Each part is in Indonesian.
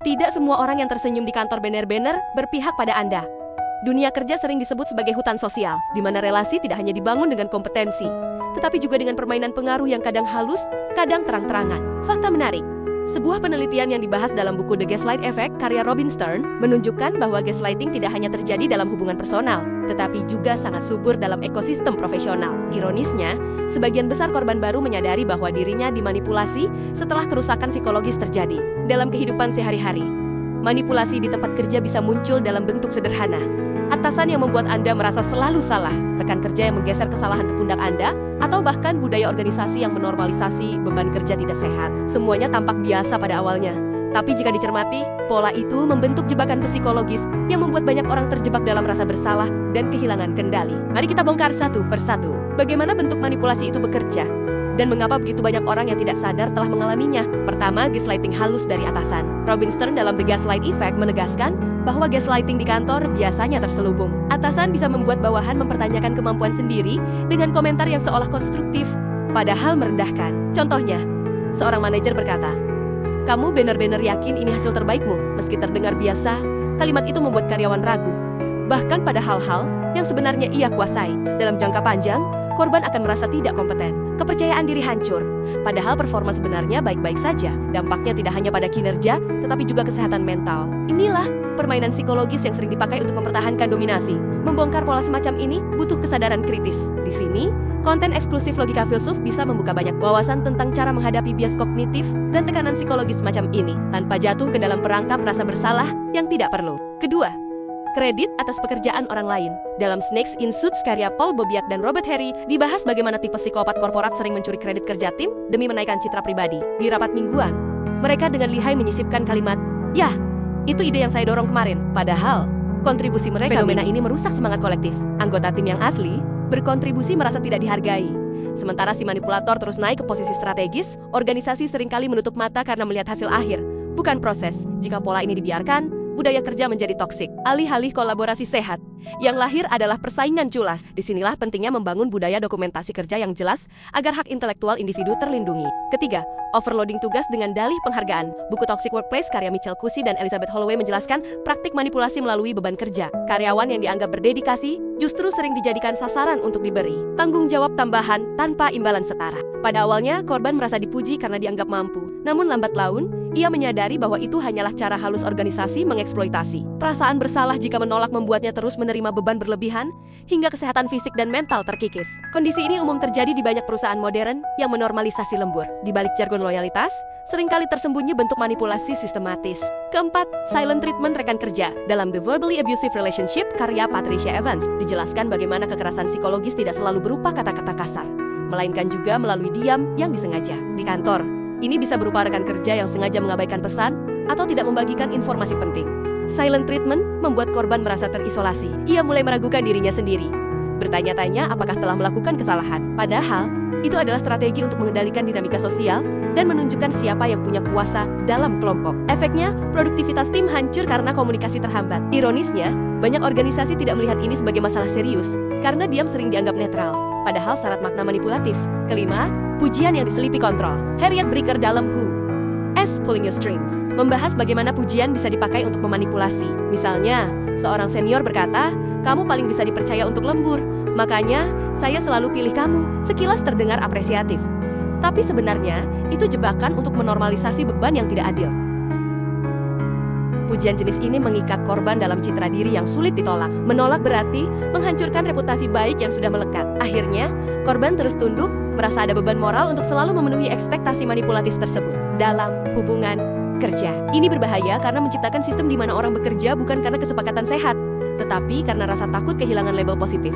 Tidak semua orang yang tersenyum di kantor benar-benar berpihak pada Anda. Dunia kerja sering disebut sebagai hutan sosial, di mana relasi tidak hanya dibangun dengan kompetensi, tetapi juga dengan permainan pengaruh yang kadang halus, kadang terang-terangan. Fakta menarik. Sebuah penelitian yang dibahas dalam buku The Gaslight Effect karya Robin Stern menunjukkan bahwa gaslighting tidak hanya terjadi dalam hubungan personal, tetapi juga sangat subur dalam ekosistem profesional. Ironisnya, sebagian besar korban baru menyadari bahwa dirinya dimanipulasi setelah kerusakan psikologis terjadi. Dalam kehidupan sehari-hari, manipulasi di tempat kerja bisa muncul dalam bentuk sederhana. Atasan yang membuat Anda merasa selalu salah, rekan kerja yang menggeser kesalahan ke pundak Anda, atau bahkan budaya organisasi yang menormalisasi beban kerja tidak sehat. Semuanya tampak biasa pada awalnya. Tapi jika dicermati, pola itu membentuk jebakan psikologis yang membuat banyak orang terjebak dalam rasa bersalah dan kehilangan kendali. Mari kita bongkar satu persatu. Bagaimana bentuk manipulasi itu bekerja? Dan mengapa begitu banyak orang yang tidak sadar telah mengalaminya? Pertama, gaslighting halus dari atasan. Robin Stern dalam The Gaslight Effect menegaskan bahwa gaslighting di kantor biasanya terselubung. Atasan bisa membuat bawahan mempertanyakan kemampuan sendiri dengan komentar yang seolah konstruktif, padahal merendahkan. Contohnya, seorang manajer berkata, "Kamu benar-benar yakin ini hasil terbaikmu?" Meski terdengar biasa, kalimat itu membuat karyawan ragu, bahkan pada hal-hal yang sebenarnya ia kuasai. Dalam jangka panjang, korban akan merasa tidak kompeten, kepercayaan diri hancur, padahal performa sebenarnya baik-baik saja. Dampaknya tidak hanya pada kinerja, tetapi juga kesehatan mental. Inilah permainan psikologis yang sering dipakai untuk mempertahankan dominasi. Membongkar pola semacam ini butuh kesadaran kritis. Di sini, konten eksklusif Logika Filsuf bisa membuka banyak wawasan tentang cara menghadapi bias kognitif dan tekanan psikologis semacam ini, tanpa jatuh ke dalam perangkap rasa bersalah yang tidak perlu. Kedua, kredit atas pekerjaan orang lain. Dalam Snakes in Suits karya Paul Bobiak dan Robert Harry, dibahas bagaimana tipe psikopat korporat sering mencuri kredit kerja tim demi menaikkan citra pribadi. Di rapat mingguan, mereka dengan lihai menyisipkan kalimat, "Yah, itu ide yang saya dorong kemarin." Padahal, kontribusi mereka fenomena ini merusak semangat kolektif. Anggota tim yang asli berkontribusi merasa tidak dihargai. Sementara si manipulator terus naik ke posisi strategis, organisasi seringkali menutup mata karena melihat hasil akhir, bukan proses. Jika pola ini dibiarkan, budaya kerja menjadi toksik. Alih-alih kolaborasi sehat, yang lahir adalah persaingan culas. Disinilah pentingnya membangun budaya dokumentasi kerja yang jelas agar hak intelektual individu terlindungi. Ketiga, overloading tugas dengan dalih penghargaan. Buku Toxic Workplace karya Michelle Kusi dan Elizabeth Holloway menjelaskan praktik manipulasi melalui beban kerja. Karyawan yang dianggap berdedikasi justru sering dijadikan sasaran untuk diberi tanggung jawab tambahan tanpa imbalan setara. Pada awalnya, korban merasa dipuji karena dianggap mampu. Namun lambat laun, ia menyadari bahwa itu hanyalah cara halus organisasi mengeksploitasi. Perasaan bersalah jika menolak membuatnya terus menerima beban berlebihan, hingga kesehatan fisik dan mental terkikis. Kondisi ini umum terjadi di banyak perusahaan modern yang menormalisasi lembur. Di balik jargon loyalitas, seringkali tersembunyi bentuk manipulasi sistematis. Keempat, silent treatment rekan kerja. Dalam The Verbally Abusive Relationship karya Patricia Evans, dijelaskan bagaimana kekerasan psikologis tidak selalu berupa kata-kata kasar, melainkan juga melalui diam yang disengaja. Di kantor, ini bisa berupa rekan kerja yang sengaja mengabaikan pesan atau tidak membagikan informasi penting. Silent treatment membuat korban merasa terisolasi. Ia mulai meragukan dirinya sendiri, bertanya-tanya apakah telah melakukan kesalahan. Padahal, itu adalah strategi untuk mengendalikan dinamika sosial dan menunjukkan siapa yang punya kuasa dalam kelompok. Efeknya, produktivitas tim hancur karena komunikasi terhambat. Ironisnya, banyak organisasi tidak melihat ini sebagai masalah serius, karena diam sering dianggap netral, padahal syarat makna manipulatif. Kelima, pujian yang diselipi kontrol. Harriet Bricker dalam Who S Pulling Your Strings membahas bagaimana pujian bisa dipakai untuk memanipulasi. Misalnya, seorang senior berkata, "Kamu paling bisa dipercaya untuk lembur, makanya saya selalu pilih kamu." Sekilas terdengar apresiatif, tapi sebenarnya itu jebakan untuk menormalisasi beban yang tidak adil. Pujian jenis ini mengikat korban dalam citra diri yang sulit ditolak. Menolak berarti menghancurkan reputasi baik yang sudah melekat. Akhirnya, korban terus tunduk, merasa ada beban moral untuk selalu memenuhi ekspektasi manipulatif tersebut. Dalam hubungan kerja, ini berbahaya karena menciptakan sistem di mana orang bekerja bukan karena kesepakatan sehat, tetapi karena rasa takut kehilangan label positif.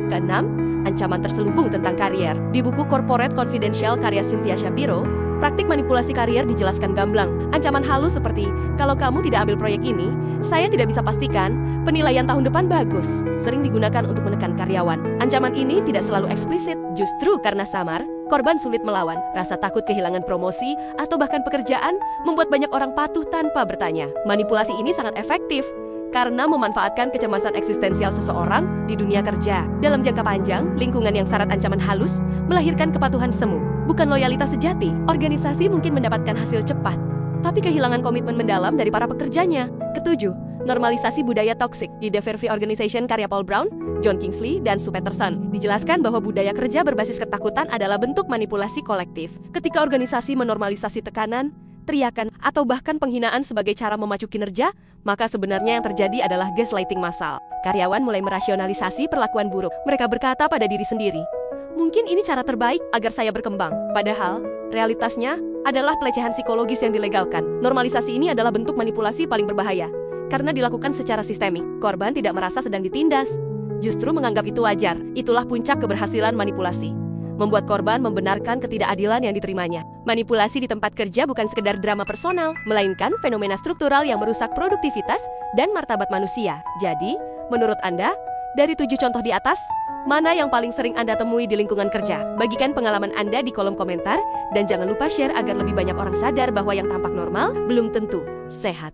Keenam, ancaman terselubung tentang karier. Di buku Corporate Confidential karya Cynthia Shapiro, praktik manipulasi karier dijelaskan gamblang. Ancaman halus seperti, "Kalau kamu tidak ambil proyek ini, saya tidak bisa pastikan penilaian tahun depan bagus," sering digunakan untuk menekan karyawan. Ancaman ini tidak selalu eksplisit, justru karena samar, korban sulit melawan. Rasa takut kehilangan promosi atau bahkan pekerjaan membuat banyak orang patuh tanpa bertanya. Manipulasi ini sangat efektif karena memanfaatkan kecemasan eksistensial seseorang di dunia kerja. Dalam jangka panjang, lingkungan yang syarat ancaman halus melahirkan kepatuhan semu, bukan loyalitas sejati. Organisasi mungkin mendapatkan hasil cepat, tapi kehilangan komitmen mendalam dari para pekerjanya. Ketujuh, normalisasi budaya toksik. Di The Fair Free Organization karya Paul Brown, John Kingsley, dan Sue Peterson, dijelaskan bahwa budaya kerja berbasis ketakutan adalah bentuk manipulasi kolektif. Ketika organisasi menormalisasi tekanan, teriakan, atau bahkan penghinaan sebagai cara memacu kinerja, maka sebenarnya yang terjadi adalah gaslighting massal. Karyawan mulai merasionalisasi perlakuan buruk. Mereka berkata pada diri sendiri, mungkin ini cara terbaik agar saya berkembang. Padahal, realitasnya adalah pelecehan psikologis yang dilegalkan. Normalisasi ini adalah bentuk manipulasi paling berbahaya. Karena dilakukan secara sistemik, korban tidak merasa sedang ditindas. Justru menganggap itu wajar. Itulah puncak keberhasilan manipulasi. Membuat korban membenarkan ketidakadilan yang diterimanya. Manipulasi di tempat kerja bukan sekedar drama personal, melainkan fenomena struktural yang merusak produktivitas dan martabat manusia. Jadi, menurut Anda, dari 7 contoh di atas, mana yang paling sering Anda temui di lingkungan kerja? Bagikan pengalaman Anda di kolom komentar, dan jangan lupa share agar lebih banyak orang sadar bahwa yang tampak normal belum tentu sehat.